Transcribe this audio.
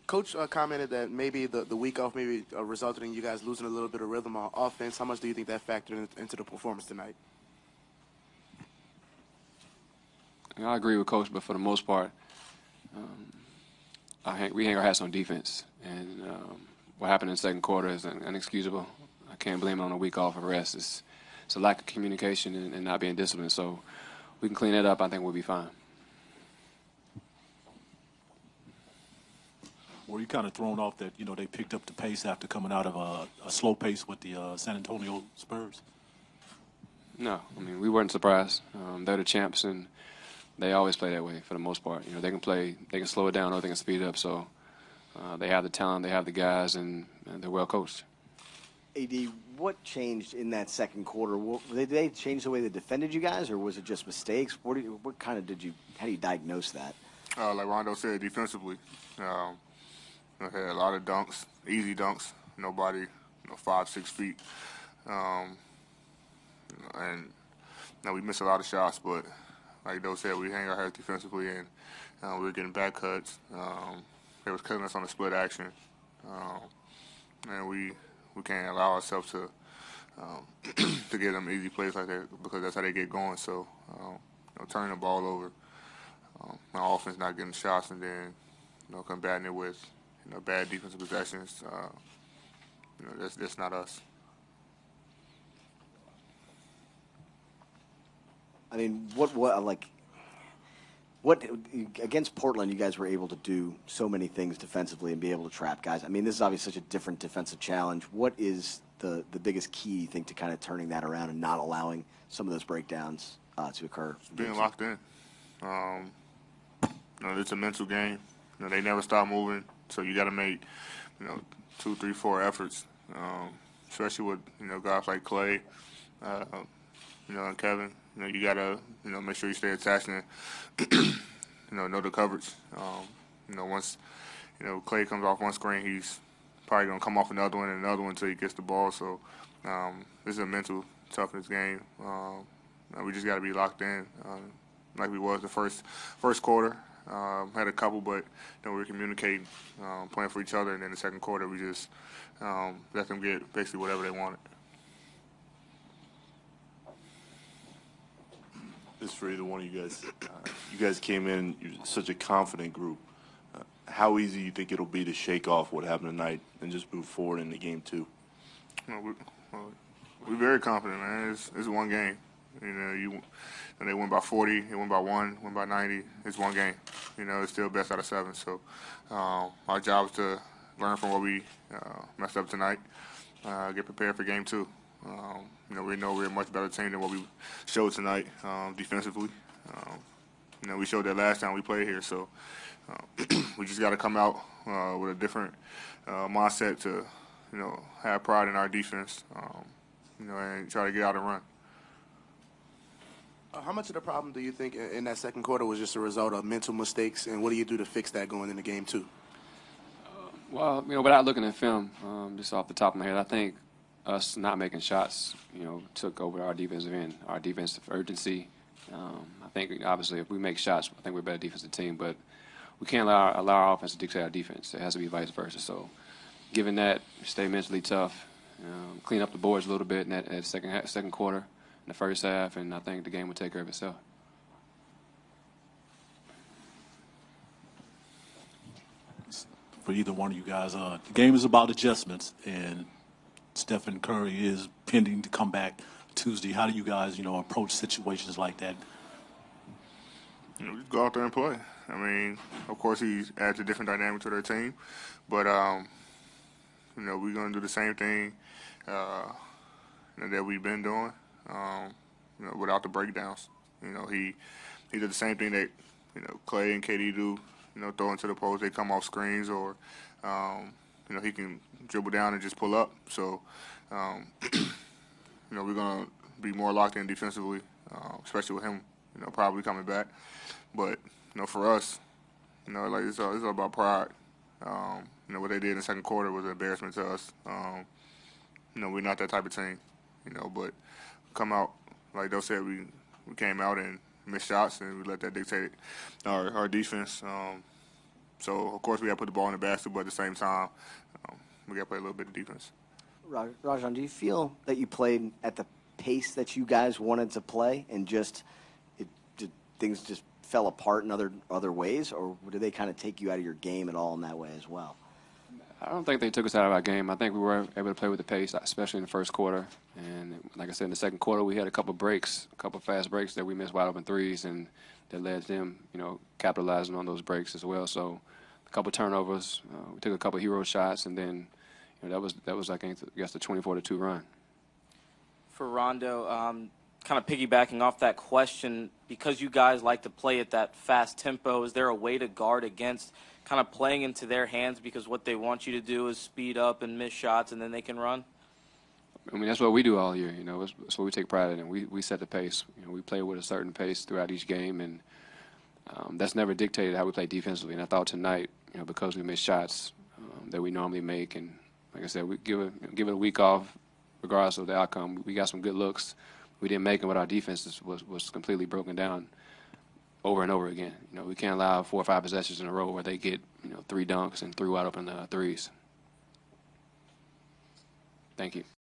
Coach commented that maybe the week off maybe resulted in you guys losing a little bit of rhythm on offense. How much do you think that factored into the performance tonight? I agree with Coach, but for the most part, we hang our hats on defense. And what happened in the second quarter is inexcusable. I can't blame it on a week off of rest. It's a lack of communication and not being disciplined. So we can clean that up. I think we'll be fine. Were you kind of thrown off that, they picked up the pace after coming out of a slow pace with the San Antonio Spurs? No. I mean, we weren't surprised. They're the champs, and they always play that way for the most part. They can slow it down or they can speed it up. So they have the talent, they have the guys, and they're well coached. AD, what changed in that second quarter? Did they change the way they defended you guys, or was it just mistakes? How do you diagnose that? Like Rondo said, defensively, had a lot of dunks, easy dunks. Nobody, 5-6 feet, and we missed a lot of shots. But like Doe said, we hang our heads defensively, and we were getting back cuts. They was cutting us on the split action, and we can't allow ourselves to to get them easy plays like that, because that's how they get going. So turning the ball over, my offense not getting shots, and then combating it with bad defensive possessions. That's not us. I mean, what against Portland, you guys were able to do so many things defensively and be able to trap guys. I mean, this is obviously such a different defensive challenge. What is the biggest key, you think, to kind of turning that around and not allowing some of those breakdowns to occur? Being locked in. It's a mental game. They never stop moving, so you got to make 2, 3, 4 efforts, especially with guys like Clay, and Kevin. You got to make sure you stay attached and know the coverage. Once Clay comes off one screen, he's probably gonna come off another one and another one until he gets the ball. So this is a mental toughness game. We just got to be locked in, like we was the first quarter. Had a couple, but we were communicating, playing for each other, and then the second quarter we just let them get basically whatever they wanted. This is for either one of you guys. You guys came in, you're such a confident group. How easy you think it'll be to shake off what happened tonight and just move forward into game two? We're very confident, man. It's one game. They win by 40, they win by 1, win by 90. It's one game. It's still best out of 7. So our job is to learn from what we messed up tonight, get prepared for game 2. We know we're a much better team than what we showed tonight defensively. We showed that last time we played here, so we just got to come out with a different mindset to, have pride in our defense, and try to get out and run. How much of the problem do you think in that second quarter was just a result of mental mistakes, and what do you do to fix that going into game 2? Well, without looking at film, just off the top of my head, I think us not making shots, took over our defensive end, our defensive urgency. I think, obviously, if we make shots, I think we're a better defensive team, but we can't allow our offense to dictate our defense. It has to be vice versa. So given that, stay mentally tough, clean up the boards a little bit in that second quarter, in the first half, and I think the game will take care of itself. For either one of you guys, the game is about adjustments, and Stephen Curry is pending to come back Tuesday. How do you guys, approach situations like that? Just go out there and play. I mean, of course, he adds a different dynamic to their team, but we're going to do the same thing that we've been doing, without the breakdowns. He did the same thing that Clay and KD do. Throw into the post, they come off screens, or he can dribble down and just pull up. So we're going to be more locked in defensively, especially with him probably coming back. But for us, it's all about pride. What they did in the second quarter was an embarrassment to us. We're not that type of team. But come out, like Doe said, we came out and missed shots, and we let that dictate our defense. So of course we got to put the ball in the basket, but at the same time, we got to play a little bit of defense. Rajon, do you feel that you played at the pace that you guys wanted to play, and things just fell apart in other ways, or did they kind of take you out of your game at all in that way as well? I don't think they took us out of our game. I think we were able to play with the pace, especially in the first quarter. And like I said, in the second quarter, we had a couple fast breaks that we missed wide open threes, and that led to them, capitalizing on those breaks as well. So a couple turnovers, we took a couple hero shots, and then that was I guess the 24-2 run. For Rondo, kind of piggybacking off that question, because you guys like to play at that fast tempo, is there a way to guard against kind of playing into their hands, because what they want you to do is speed up and miss shots and then they can run? I mean, that's what we do all year. That's what we take pride in. We set the pace. We play with a certain pace throughout each game, and that's never dictated how we play defensively. And I thought tonight, because we missed shots that we normally make, and like I said, we give it a week off, regardless of the outcome. We got some good looks. We didn't make them, but our defense was completely broken down over and over again. We can't allow 4 or 5 possessions in a row where they get 3 dunks and 3 wide open threes. Thank you.